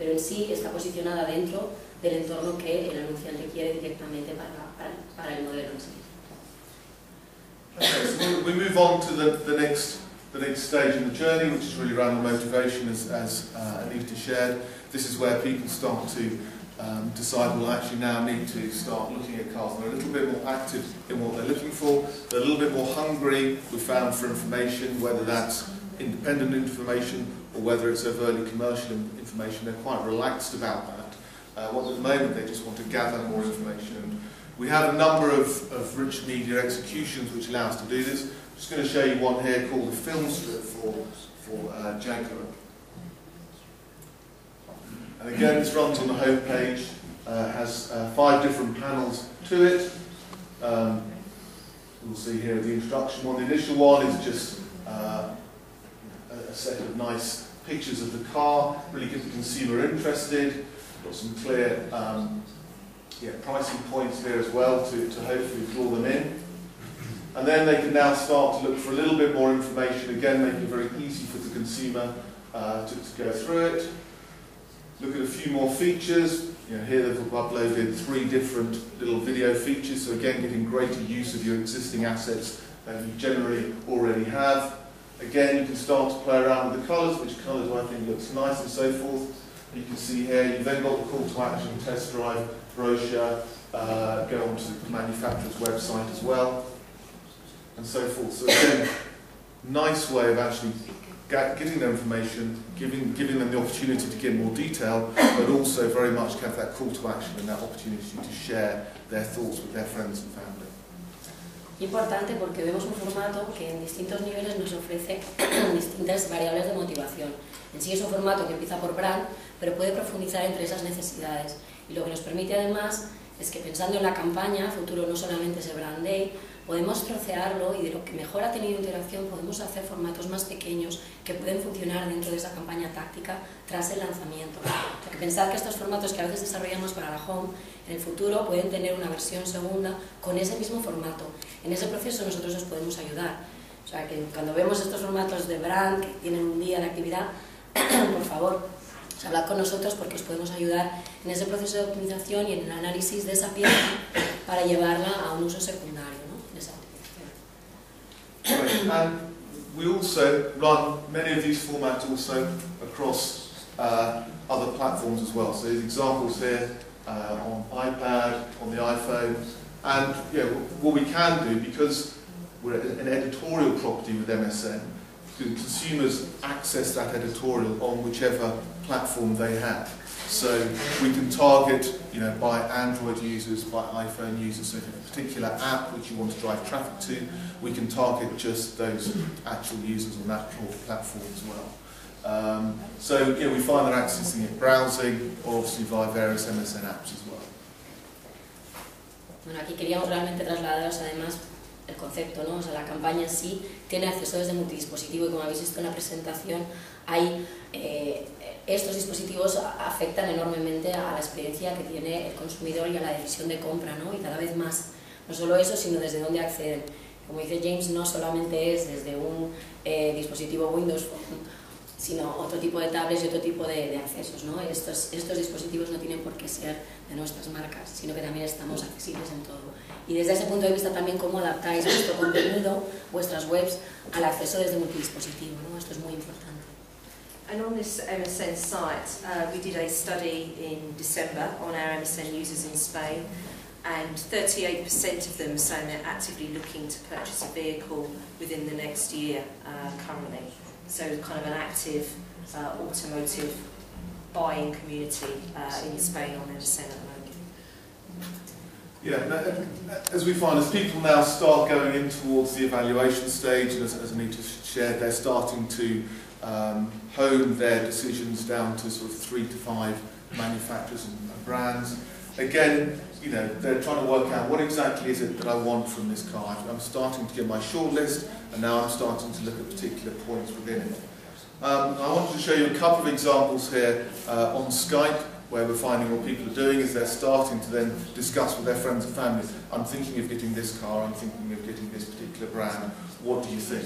pero en sí está posicionada dentro del entorno que el anunciante quiere directamente para el modelo en sí. Okay, so we move on to the next stage in the journey, which is really around the motivation, as Anita shared. This is where people start to decide, well, actually now need to start looking at cars. They're a little bit more active in what they're looking for. They're a little bit more hungry, we found, for information, whether that's independent information or whether it's overtly commercial information. They're quite relaxed about that. At the moment they just want to gather more information. And we have a number of rich media executions which allow us to do this. I'm just going to show you one here called the film strip for Jaguar. And again, this runs on the home page, has 5 different panels to it. We'll see here the introduction one. The initial one is just a set of nice pictures of the car, really get the consumer interested. Got some clear pricing points here as well to hopefully draw them in. And then they can now start to look for a little bit more information, again making it very easy for the consumer to go through it. Look at a few more features. Here they've uploaded 3 different little video features, so again getting greater use of your existing assets that you generally already have. Again, you can start to play around with the colours, which colour do I think looks nice and so forth. You can see here, you've then got the call to action, test drive, brochure, go onto the manufacturer's website as well, and so forth. So again, nice way of actually getting their information, giving them the opportunity to get more detail, but also very much have that call to action and that opportunity to share their thoughts with their friends and family. Importante porque vemos un formato que en distintos niveles nos ofrece distintas variables de motivación. En sí es un formato que empieza por brand, pero puede profundizar entre esas necesidades. Y lo que nos permite además es que pensando en la campaña, futuro no solamente es el Brand Day, podemos trocearlo y de lo que mejor ha tenido interacción podemos hacer formatos más pequeños que pueden funcionar dentro de esa campaña táctica tras el lanzamiento. O sea, que pensad que estos formatos que a veces desarrollamos para la home, en el futuro pueden tener una versión segunda con ese mismo formato. En ese proceso nosotros os podemos ayudar. O sea, que cuando vemos estos formatos de brand que tienen un día de actividad, por favor, hablad con nosotros porque os podemos ayudar en ese proceso de optimización y en el análisis de esa pieza para llevarla a un uso secundario, ¿no? En esa optimización. And we also run many of these formats also across other platforms as well. So there's examples here on iPad, on the iPhone, and what we can do, because we're an editorial property with MSN, consumers access that editorial on whichever platform they have. So we can target, by Android users, by iPhone users. So if you have a particular app which you want to drive traffic to, we can target just those actual users on that platform as well. So we find they're accessing it browsing, or obviously via various MSN apps as well. Bueno, aquí queríamos realmente trasladaros además el concepto, ¿no? O sea, la campaña en sí tiene acceso desde multidispositivo y como habéis visto en la presentación, estos dispositivos afectan enormemente a la experiencia que tiene el consumidor y a la decisión de compra, ¿no? Y cada vez más, no solo eso, sino desde dónde acceden. Como dice James, no solamente es desde un dispositivo Windows Phone, sino otro tipo de tablets y otro tipo de accesos, ¿no? Estos dispositivos no tienen por qué ser de nuestras marcas, sino que también estamos accesibles en todo. Y desde ese punto de vista también cómo adaptáis vuestro contenido, vuestras webs, al acceso desde multidispositivo, ¿no? Esto es muy importante. And on this MSN site, we did a study in December on our MSN users in Spain, and 38% of them saying they're actively looking to purchase a vehicle within the next year currently. So kind of an active automotive buying community in Spain on MSN at the moment. Yeah, as we find, as people now start going in towards the evaluation stage, and as Anita shared, they're starting to hone their decisions down to sort of 3 to 5 manufacturers and brands. Again, they're trying to work out what exactly is it that I want from this car. I'm starting to get my short list, and now I'm starting to look at particular points within it. I wanted to show you a couple of examples here on Skype, where we're finding what people are doing is they're starting to then discuss with their friends and family, I'm thinking of getting this car, I'm thinking of getting this particular brand, what do you think?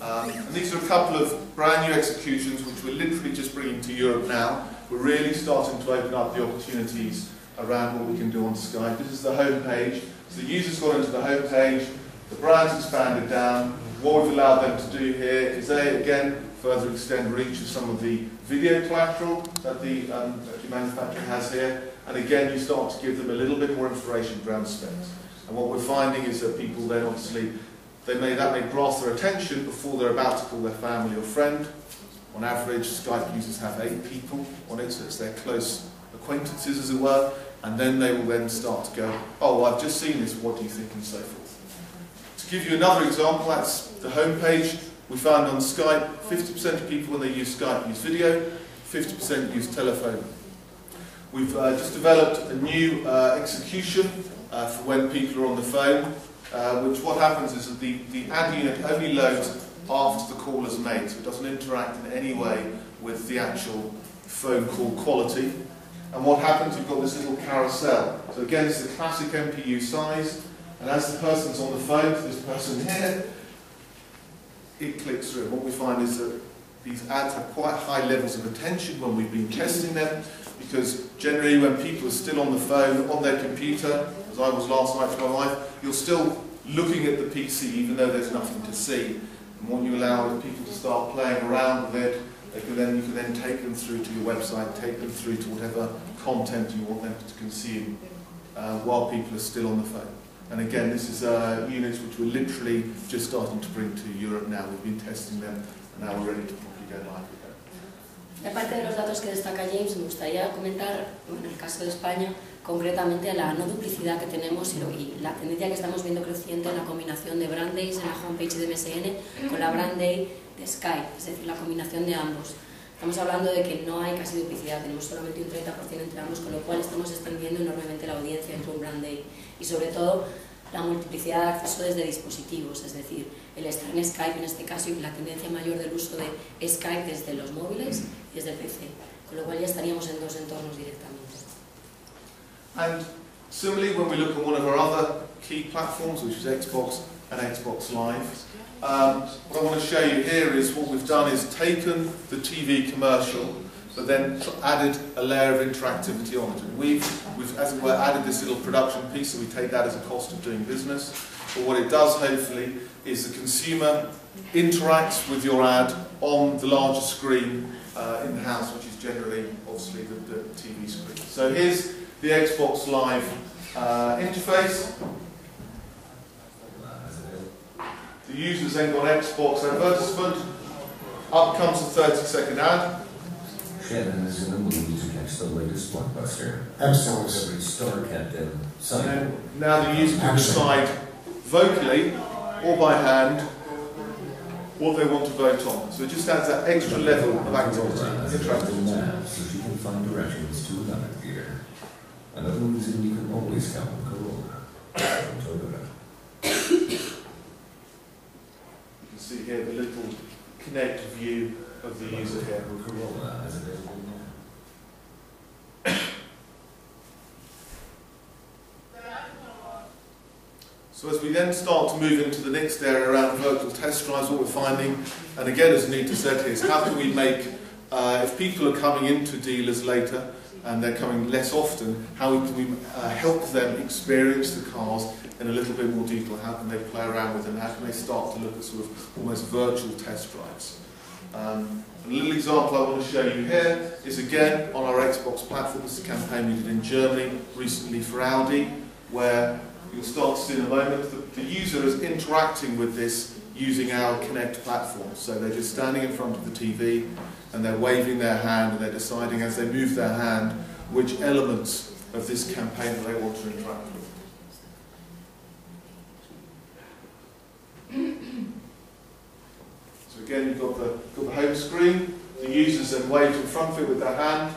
And these are a couple of brand new executions which we're literally just bringing to Europe now, we're really starting to open up the opportunities around what we can do on Skype. This is the home page. So the user's gone into the home page, the brand's expanded down. What we've allowed them to do here is again, further extend reach of some of the video collateral that the manufacturer has here. And again, you start to give them a little bit more information around specs. And what we're finding is that people then obviously, that may grasp their attention before they're about to call their family or friend. On average, Skype users have 8 people on it, so it's their close acquaintances, as it were. And then they will then start to go, oh, I've just seen this, what do you think, and so forth. To give you another example, that's the home page. We found on Skype, 50% of people when they use Skype use video, 50% use telephone. We've just developed a new execution for when people are on the phone, which what happens is that the ad unit only loads after the call is made, so it doesn't interact in any way with the actual phone call quality. And what happens, you've got this little carousel. So again, it's the classic MPU size, and as the person's on the phone to this person here, it clicks through. And what we find is that these ads have quite high levels of attention when we've been testing them, because generally when people are still on the phone, on their computer, as I was last night for my wife, you're still looking at the PC even though there's nothing to see. And when you allow people to start playing around with it, you can then take them through to your website, take them through to whatever content you want them to consume while people are still on the phone. And again, this is units which we're literally just starting to bring to Europe now. We've been testing them, and now we're ready to probably go live with them. Aparte de los datos que destaca James, me gustaría comentar, en el caso de España, concretamente la no duplicidad que tenemos y la tendencia que estamos viendo creciente en la combinación de brand days en la homepage de MSN con la brand day de Skype, es decir, la combinación de ambos. Estamos hablando de que no hay casi duplicidad, tenemos solamente un 30% entre ambos, con lo cual estamos extendiendo enormemente la audiencia entre un brand day y sobre todo la multiplicidad de acceso desde dispositivos, es decir, el estar en Skype en este caso y la tendencia mayor del uso de Skype desde los móviles y desde el PC, con lo cual ya estaríamos en 2 entornos directamente. And similarly, when we look at one of our other key platforms, which is Xbox and Xbox Live, what I want to show you here is what we've done is taken the TV commercial, but then added a layer of interactivity on it. And we've, as it were, added this little production piece, so we take that as a cost of doing business. But what it does, hopefully, is the consumer interacts with your ad on the larger screen in the house, which is generally, obviously, the TV screen. So here's the Xbox Live interface. The user's then got Xbox advertisement. Up comes a 30-second ad. Shannon is in the mood to catch the latest blockbuster. Absolutely. Every star captain. And now the user can decide vocally or by hand what they want to vote on. So it just adds that extra level of activity, interactivity. So she can find directions to another theater. Another reason you can always count on Corolla. You can see here the little Connect view of the user here. Corolla has available now. So as we then start to move into the next area around virtual test drives, what we're finding, and again as Anita said here, is how can we make, if people are coming into dealers later and they're coming less often, how can we help them experience the cars in a little bit more detail? How can they play around with them? How can they start to look at sort of almost virtual test drives? A little example I want to show you here is again on our Xbox platform. This is a campaign we did in Germany recently for Audi, where you'll start to see in a moment the user is interacting with this using our Connect platform. So they're just standing in front of the TV and they're waving their hand and they're deciding as they move their hand which elements of this campaign they want to interact with. So again, you've got the home screen. The user's then waved in front of it with their hand,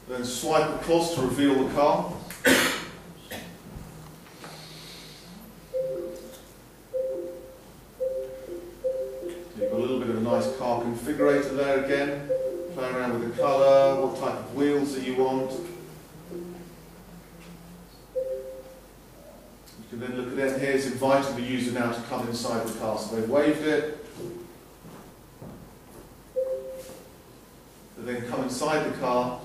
then swipe across to reveal the car. You've got a little bit of a nice car configurator there again. Play around with the colour, what type of wheels that you want. You can then look at it. Here's inviting the user now to come inside the car. So they've waved it. and then come inside the car